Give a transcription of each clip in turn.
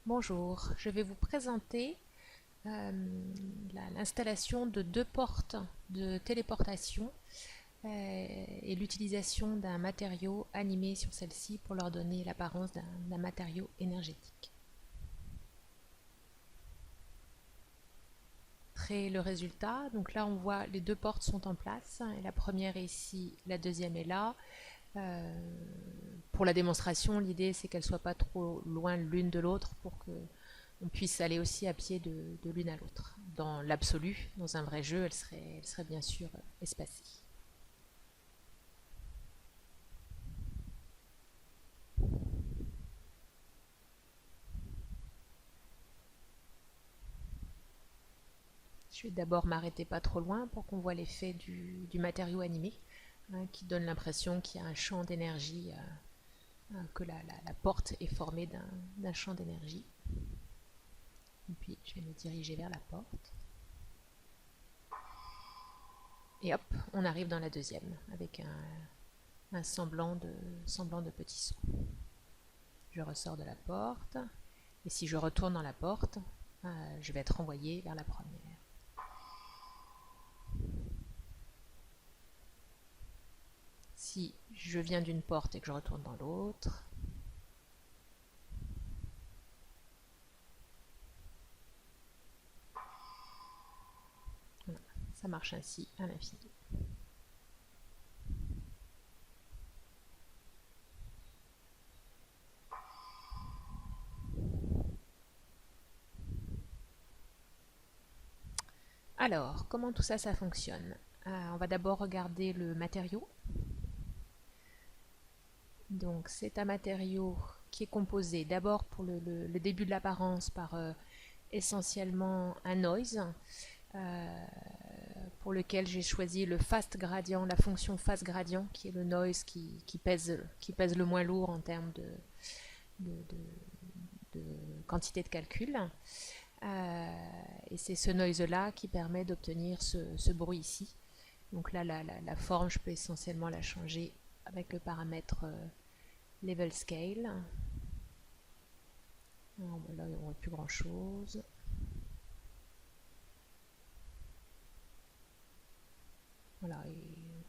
Bonjour, je vais vous présenter l'installation de deux portes de téléportation et l'utilisation d'un matériau animé sur celle-ci pour leur donner l'apparence d'un matériau énergétique. Montrer le résultat, donc là on voit les deux portes sont en place, et la première est ici, la deuxième est là. Pour la démonstration, l'idée c'est qu'elles ne soient pas trop loin l'une de l'autre pour que on puisse aller aussi à pied de l'une à l'autre. Dans l'absolu, dans un vrai jeu, elle serait bien sûr espacée. Je vais d'abord m'arrêter pas trop loin pour qu'on voit l'effet du matériau animé, hein, qui donne l'impression qu'il y a un champ d'énergie, que la porte est formée d'un champ d'énergie. Et puis je vais me diriger vers la porte. Et hop, on arrive dans la deuxième avec un semblant de petit saut. Je ressors de la porte, et si je retourne dans la porte, je vais être renvoyé vers la première. Si je viens d'une porte et que je retourne dans l'autre, voilà, ça marche ainsi à l'infini. Alors, comment tout ça, ça fonctionne? On va d'abord regarder le matériau. Donc, c'est un matériau qui est composé d'abord pour le début de l'apparence par essentiellement un noise, pour lequel j'ai choisi le fast gradient, la fonction fast gradient, qui est le noise qui pèse le moins lourd en termes de quantité de calcul. Et c'est ce noise-là qui permet d'obtenir ce bruit ici. Donc là, la forme, je peux essentiellement la changer avec le paramètre level scale. Alors, là, on ne voit plus grand-chose. Voilà, et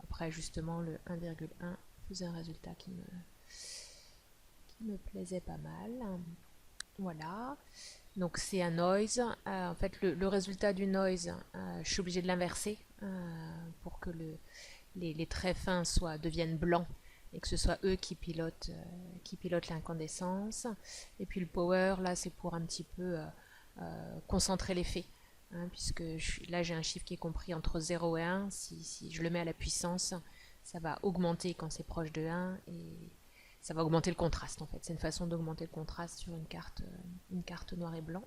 après, justement, le 1,1 faisait un résultat qui me plaisait pas mal. Voilà. Donc c'est un noise. En fait, le résultat du noise, je suis obligée de l'inverser pour que les traits fins deviennent blancs et que ce soit eux qui pilotent l'incandescence. Et puis le power, là, c'est pour un petit peu concentrer l'effet. Hein, puisque là, j'ai un chiffre qui est compris entre 0 et 1. Si je le mets à la puissance, ça va augmenter quand c'est proche de 1 et ça va augmenter le contraste en fait. C'est une façon d'augmenter le contraste sur une carte noir et blanc.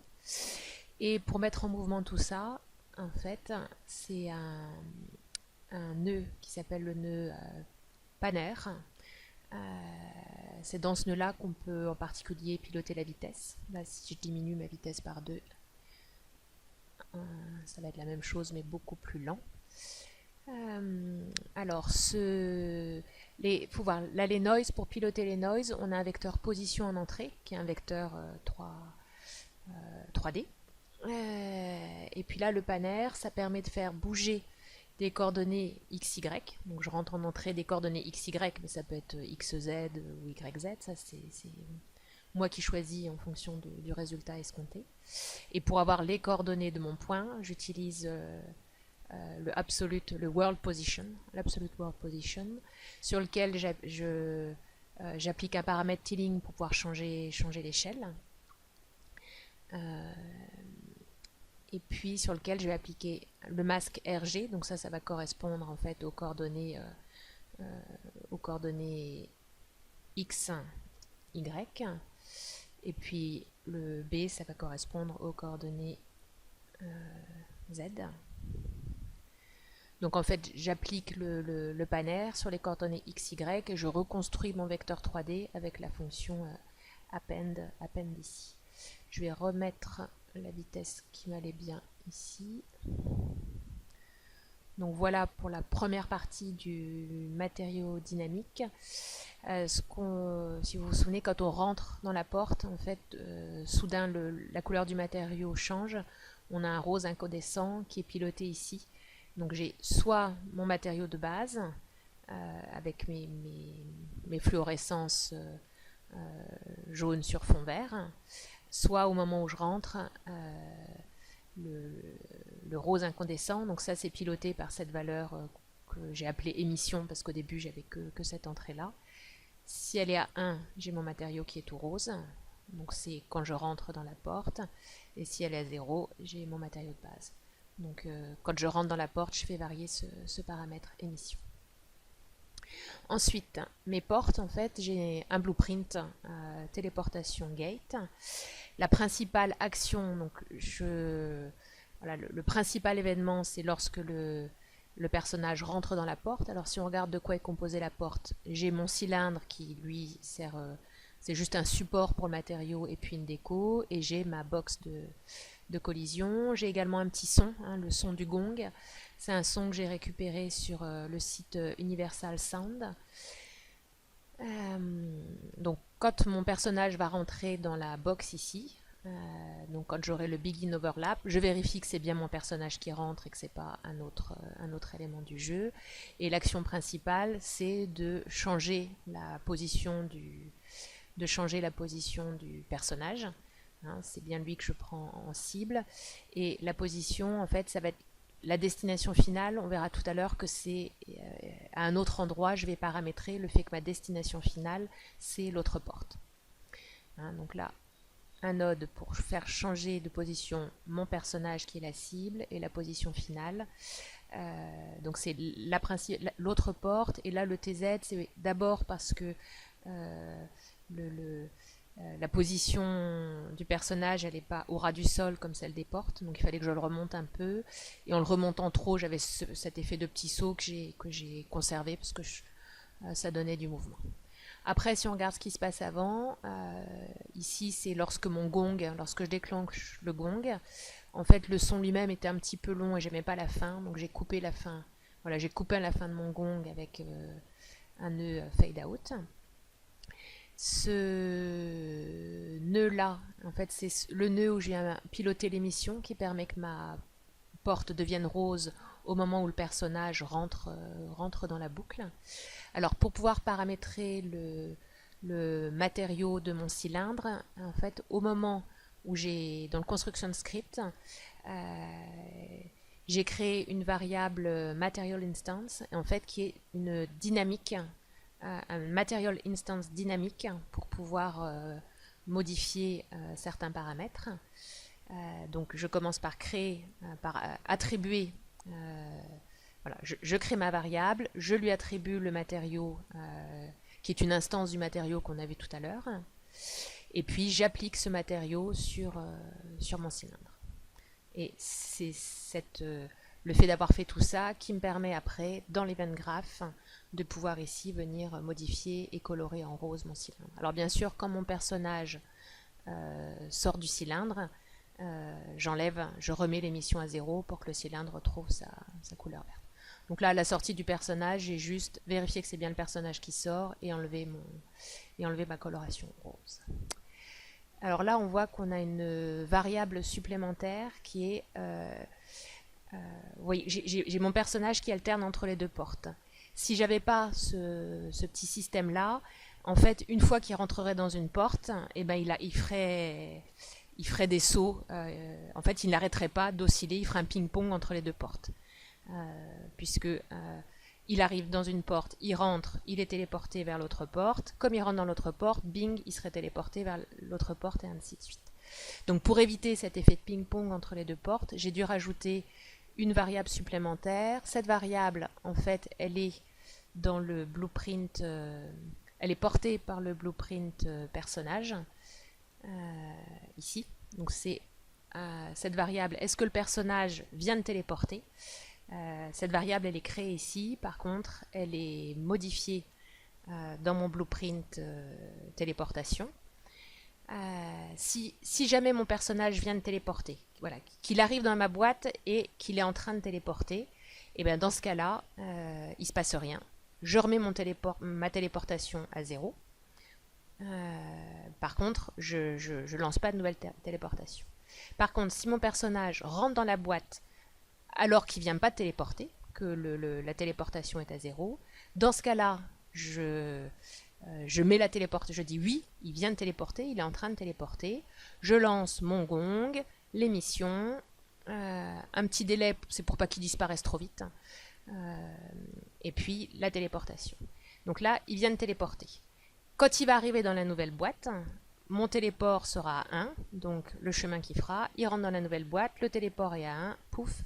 Et pour mettre en mouvement tout ça, en fait, c'est un nœud qui s'appelle le nœud Panner. C'est dans ce nœud-là qu'on peut en particulier piloter la vitesse. Là, si je diminue ma vitesse par 2, ça va être la même chose mais beaucoup plus lent. Alors, faut voir, là les noise, pour piloter les noise, on a un vecteur position en entrée, qui est un vecteur 3D. Et puis là, le panner, ça permet de faire bouger des coordonnées XY. Donc je rentre en entrée des coordonnées XY, mais ça peut être XZ ou YZ. Ça, c'est moi qui choisis en fonction du résultat escompté. Et pour avoir les coordonnées de mon point, j'utilise le world position, l'absolute world position, sur lequel j'applique un paramètre tiling pour pouvoir changer l'échelle. Et puis sur lequel je vais appliquer le masque RG, donc ça va correspondre en fait aux coordonnées X, Y, et puis le B, ça va correspondre aux coordonnées Z. Donc en fait, j'applique le panner sur les coordonnées x, y et je reconstruis mon vecteur 3D avec la fonction append ici. Je vais remettre la vitesse qui m'allait bien ici. Donc voilà pour la première partie du matériau dynamique. Si vous vous souvenez, quand on rentre dans la porte, en fait, soudain la couleur du matériau change. On a un rose incandescent qui est piloté ici. Donc j'ai soit mon matériau de base avec mes fluorescences jaune sur fond vert, soit au moment où je rentre le rose incandescent. Donc ça c'est piloté par cette valeur que j'ai appelée émission parce qu'au début j'avais que cette entrée là. Si elle est à 1, j'ai mon matériau qui est tout rose, donc c'est quand je rentre dans la porte, et si elle est à 0, j'ai mon matériau de base. Donc quand je rentre dans la porte, je fais varier ce paramètre émission. Ensuite, mes portes, en fait, j'ai un blueprint téléportation gate. La principale action, donc voilà, le principal événement, c'est lorsque le personnage rentre dans la porte. Alors si on regarde de quoi est composée la porte, j'ai mon cylindre qui lui sert, c'est juste un support pour le matériau et puis une déco, et j'ai ma box de collision. J'ai également un petit son, le son du gong. C'est un son que j'ai récupéré sur le site Universal Sound. Donc quand mon personnage va rentrer dans la box ici, donc quand j'aurai le begin overlap, je vérifie que c'est bien mon personnage qui rentre et que c'est pas un autre élément du jeu. Et l'action principale, c'est de changer la position du personnage. C'est bien lui que je prends en cible. Et la position, en fait, ça va être la destination finale. On verra tout à l'heure que c'est à un autre endroit. Je vais paramétrer le fait que ma destination finale, c'est l'autre porte. Donc là, un node pour faire changer de position mon personnage qui est la cible et la position finale. Donc c'est l'autre porte, et là le TZ c'est d'abord parce que la position du personnage elle n'est pas au ras du sol comme celle des portes, donc il fallait que je le remonte un peu, et en le remontant trop j'avais cet effet de petit saut que j'ai conservé parce que ça donnait du mouvement. Après, si on regarde ce qui se passe avant, ici c'est lorsque je déclenche le gong, en fait le son lui-même était un petit peu long et j'aimais pas la fin, donc j'ai coupé la fin. Voilà, j'ai coupé la fin de mon gong avec un nœud fade out. Ce nœud-là, en fait, c'est le nœud où j'ai piloté l'émission qui permet que ma porte devienne rose au moment où le personnage rentre dans la boucle. Alors pour pouvoir paramétrer le matériau de mon cylindre, en fait, au moment où dans le construction script, j'ai créé une variable material instance, en fait, qui est une dynamique, un material instance dynamique pour pouvoir modifier certains paramètres. Donc je commence par attribuer. Voilà, je crée ma variable, je lui attribue le matériau qui est une instance du matériau qu'on a vu tout à l'heure, et puis j'applique ce matériau sur mon cylindre. Et c'est le fait d'avoir fait tout ça qui me permet après, dans l'event graph, de pouvoir ici venir modifier et colorer en rose mon cylindre. Alors bien sûr, quand mon personnage sort du cylindre, je remets l'émission à 0 pour que le cylindre retrouve sa couleur verte. Donc là, à la sortie du personnage, j'ai juste vérifié que c'est bien le personnage qui sort et enlevé ma coloration rose. Alors là, on voit qu'on a une variable supplémentaire qui est... oui, j'ai mon personnage qui alterne entre les deux portes. Si j'avais pas ce petit système-là, en fait, une fois qu'il rentrerait dans une porte, eh ben, il ferait des sauts. En fait, il n'arrêterait pas d'osciller, il ferait un ping-pong entre les deux portes. Puisque il arrive dans une porte, il rentre, il est téléporté vers l'autre porte. Comme il rentre dans l'autre porte, bing, il serait téléporté vers l'autre porte et ainsi de suite. Donc pour éviter cet effet de ping-pong entre les deux portes, j'ai dû rajouter une variable supplémentaire. Cette variable, en fait, elle est dans le blueprint, elle est portée par le blueprint personnage, ici. Donc c'est cette variable, est-ce que le personnage vient de téléporter? Cette variable elle est créée ici, par contre elle est modifiée dans mon blueprint téléportation. Si jamais mon personnage vient de téléporter, voilà, qu'il arrive dans ma boîte et qu'il est en train de téléporter, Et bien dans ce cas-là, il ne se passe rien. Je remets ma téléportation à 0. Par contre, je lance pas de nouvelle téléportation. Par contre, si mon personnage rentre dans la boîte alors qu'il ne vient pas de téléporter, que la téléportation est à 0, dans ce cas-là, je mets la téléportation, je dis oui, il vient de téléporter, il est en train de téléporter. Je lance mon gong, l'émission, un petit délai, c'est pour pas qu'il disparaisse trop vite, et puis la téléportation. Donc là, il vient de téléporter. Quand il va arriver dans la nouvelle boîte, mon téléport sera à 1, donc le chemin qu'il fera, il rentre dans la nouvelle boîte, le téléport est à 1, pouf,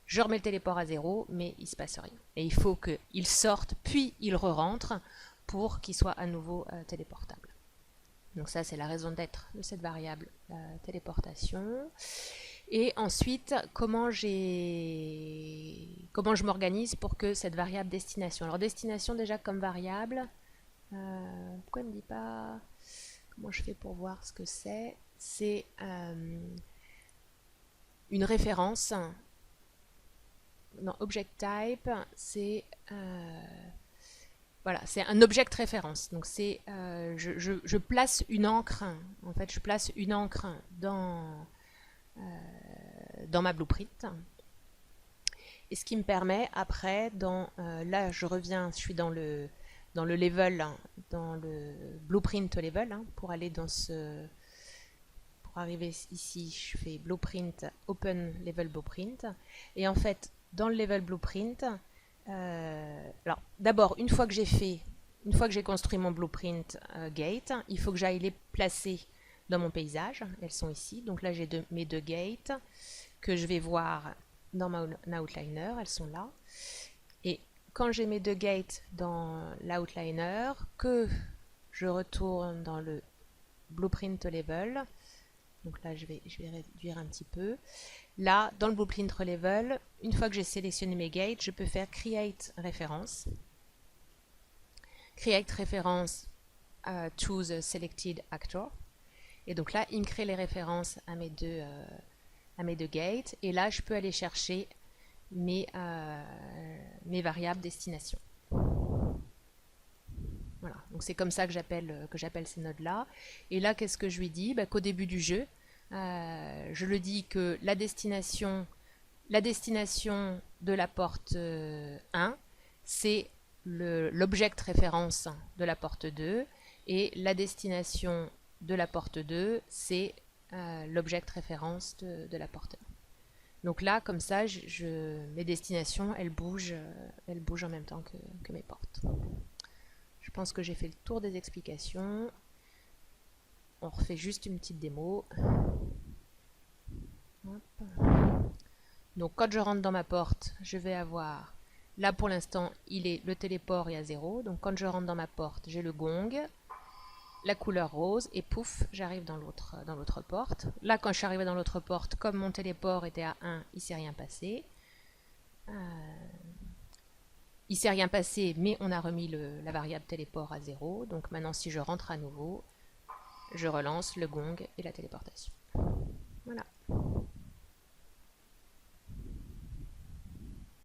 je remets le téléport à 0, mais il ne se passe rien. Et il faut qu'il sorte, puis il re-rentre pour qu'il soit à nouveau téléportable. Donc ça, c'est la raison d'être de cette variable téléportation. Et ensuite, comment je m'organise pour que cette variable destination. Alors destination déjà comme variable, pourquoi il ne me dit pas comment je fais pour voir ce que c'est? C'est une référence. Non, object type, c'est voilà, c'est un object référence. Donc c'est je place une encre. En fait, je place une encre dans ma blueprint. Et ce qui me permet après, là je reviens, je suis dans le level, dans le blueprint level, pour aller pour arriver ici, je fais blueprint, open level blueprint. Et en fait, dans le level blueprint, alors d'abord, une fois que j'ai construit mon blueprint gate, il faut que j'aille les placer dans mon paysage. Elles sont ici. Donc là, j'ai mes 2 gates que je vais voir dans mon outliner. Elles sont là. Et quand j'ai mes 2 gates dans l'outliner, que je retourne dans le blueprint level, donc là je vais réduire un petit peu. Là, dans le blueprint level, une fois que j'ai sélectionné mes gates, je peux faire create référence. Create référence to the selected actor. Et donc là, il me crée les références à mes deux gates. Et là, je peux aller chercher mes variables destination. Voilà, donc c'est comme ça que j'appelle ces nodes-là. Et là, qu'est-ce que je lui dis? Qu'au début du jeu, je lui dis que la destination de la porte 1, c'est l'object référence de la porte 2, et la destination de la porte 2, c'est l'object référence de la porte 1. Donc là, comme ça, mes destinations, elles bougent en même temps que mes portes. Je pense que j'ai fait le tour des explications. On refait juste une petite démo. Hop. Donc quand je rentre dans ma porte, je vais avoir, là pour l'instant, le téléport est à 0. Donc quand je rentre dans ma porte, j'ai le gong, la couleur rose, et pouf, j'arrive dans l'autre porte. Là, quand je suis arrivé dans l'autre porte, comme mon téléport était à 1, il ne s'est rien passé. Il ne s'est rien passé, mais on a remis la variable téléport à 0. Donc maintenant, si je rentre à nouveau, je relance le gong et la téléportation. Voilà.